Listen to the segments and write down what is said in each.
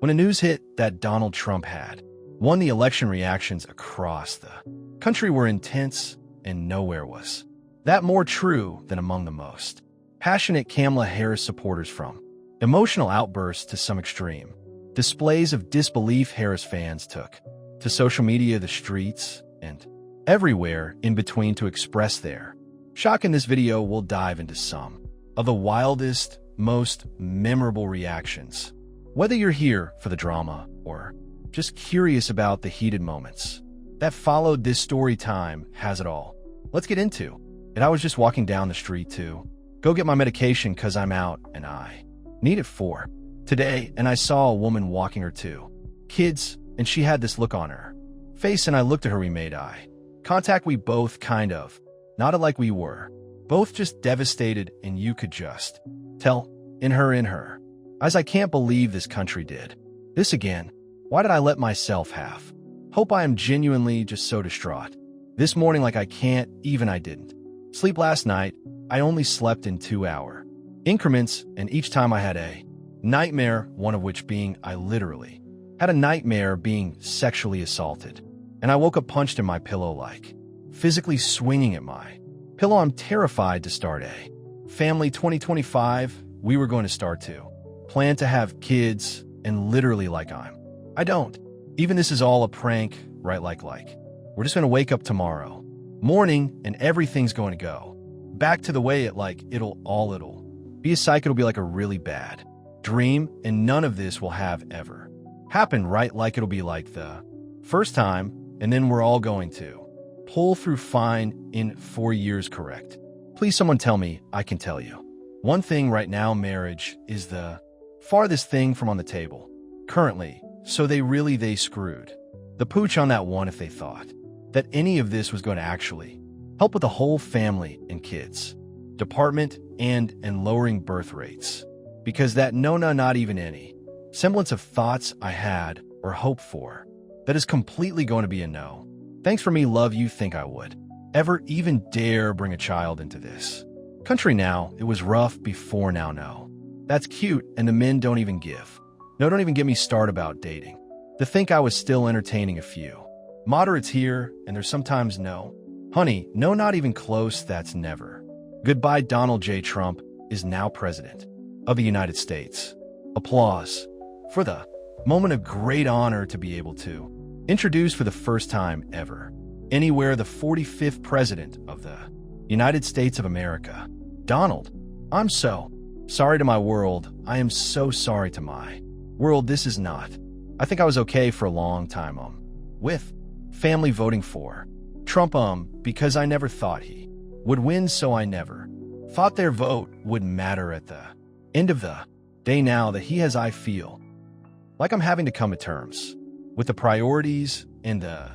When the news hit that Donald Trump had won, the election reactions across the country were intense, and nowhere was that more true than among the most passionate Kamala Harris supporters. From emotional outbursts to some extreme displays of disbelief, Harris fans took to social media, the streets, and everywhere in between to express their shock. In this video, we'll dive into some of the wildest, most memorable reactions. Whether you're here for the drama or just curious about the heated moments that followed, this story time has it all. Let's get into it. I was just walking down the street to go get my medication because I'm out and I need it for today, and I saw a woman walking her two kids, and she had this look on her face, and I looked at her. We made eye contact. We both kind of nodded like we were both just devastated, and you could just tell in her eyes, I can't believe this country did this again. Why did I let myself have hope? I am genuinely just so distraught this morning, like I didn't sleep last night. I only slept in 2-hour increments, and each time I had a nightmare, one of which being I literally had a nightmare being sexually assaulted, and I woke up punched in my pillow, like physically swinging at my pillow. I'm terrified to start a family. 2025, we were going to start to plan to have kids, and literally like I don't even, this is all a prank, right? Like we're just going to wake up tomorrow morning and everything's going to go back to the way it'll be a cycle. It'll be like a really bad dream, and none of this will have ever happened, right? Like it'll be like the first time, and then we're all going to pull through fine in 4 years, correct? Please, someone tell me. I can tell you one thing right now, marriage is the farthest thing from on the table currently. So they screwed the pooch on that one if they thought that any of this was going to actually help with the whole family and kids department and lowering birth rates. Because that not even any semblance of thoughts I had or hoped for, that is completely going to be a no. Thanks for me, love. You think I would ever even dare bring a child into this country now? It was rough before, now no. That's cute, and the men don't even give. No, don't even get me started about dating. To think I was still entertaining a few moderates here, and there's sometimes no. Honey, no, not even close. That's never. Goodbye. Donald J. Trump is now president of the United States. Applause for the moment of great honor to be able to introduce for the first time ever anywhere the 45th president of the United States of America. Donald, I'm so sorry to my world. I am so sorry to my world. This is not. I think I was okay for a long time with family voting for Trump because I never thought he would win, so I never thought their vote would matter at the end of the day. Now that he has, I feel like I'm having to come to terms with the priorities and the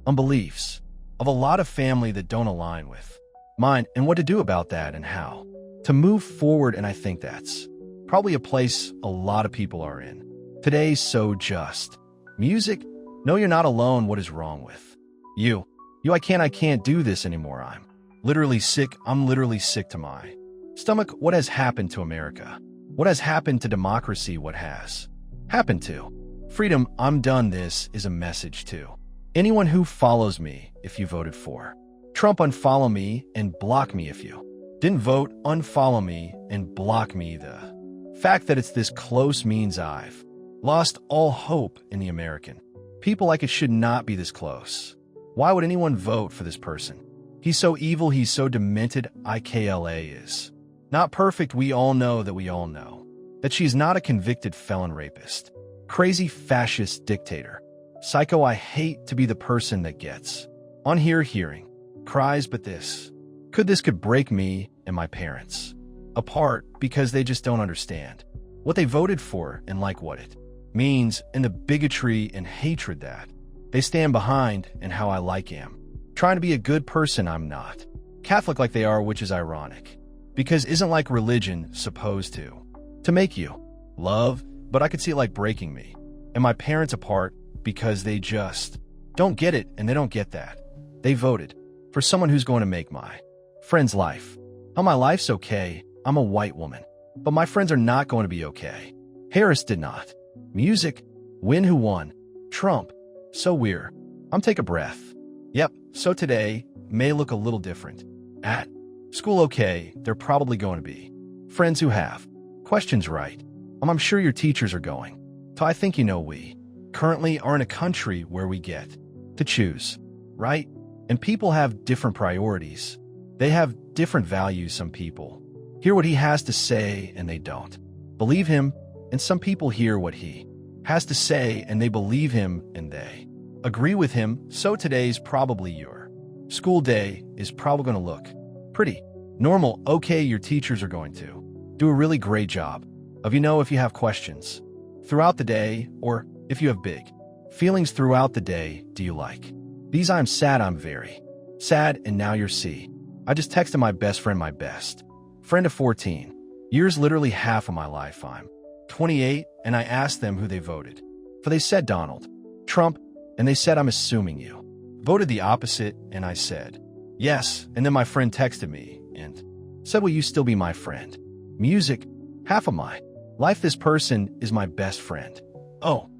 unbeliefs of a lot of family that don't align with mine, and what to do about that and how to move forward. And I think that's probably a place a lot of people are in today. So just music. No, you're not alone. What is wrong with you? I can't do this anymore. I'm literally sick. I'm literally sick to my stomach. What has happened to America? What has happened to democracy? What has happened to freedom? I'm done. This is a message to anyone who follows me. If you voted for Trump, unfollow me and block me. If you didn't vote, unfollow me and block me. The fact that it's this close means I've lost all hope in the American people. Like it should not be this close. Why would anyone vote for this person? He's so evil. He's so demented. IKLA is not perfect. We all know that she's not a convicted felon, rapist, crazy fascist dictator, psycho. I hate to be the person that gets on here hearing cries, but this could break me and my parents apart, because they just don't understand what they voted for and like what it means, and the bigotry and hatred that they stand behind, and how I am trying to be a good person. I'm not Catholic like they are, which is ironic, because isn't like religion supposed to make you love? But I could see it like breaking me and my parents apart, because they just don't get it, and they don't get that they voted for someone who's going to make my friend's life. How my life's okay. I'm a white woman, but my friends are not going to be okay. Harris did not. Music. Win who won? Trump. So weird. Take a breath. Yep, so today may look a little different. At school, okay, they're probably going to be friends who have questions right. I'm sure your teachers are going. So I think we currently are in a country where we get to choose, right? And people have different priorities. They have different values. Some people hear what he has to say and they don't believe him, and some people hear what he has to say and they believe him and they agree with him. So today's probably your school day is probably going to look pretty normal. Okay, your teachers are going to do a really great job of if you have questions throughout the day, or if you have big feelings throughout the day. Do you like these? I'm sad. I'm very sad. And now you're see. I just texted my best friend of 14 years, literally half of my life. I'm 28, and I asked them who they voted for. They said Donald Trump, and they said, I'm assuming you voted the opposite, and I said, yes. And then my friend texted me and said, will you still be my friend? Music, half of my life. This person is my best friend. Oh,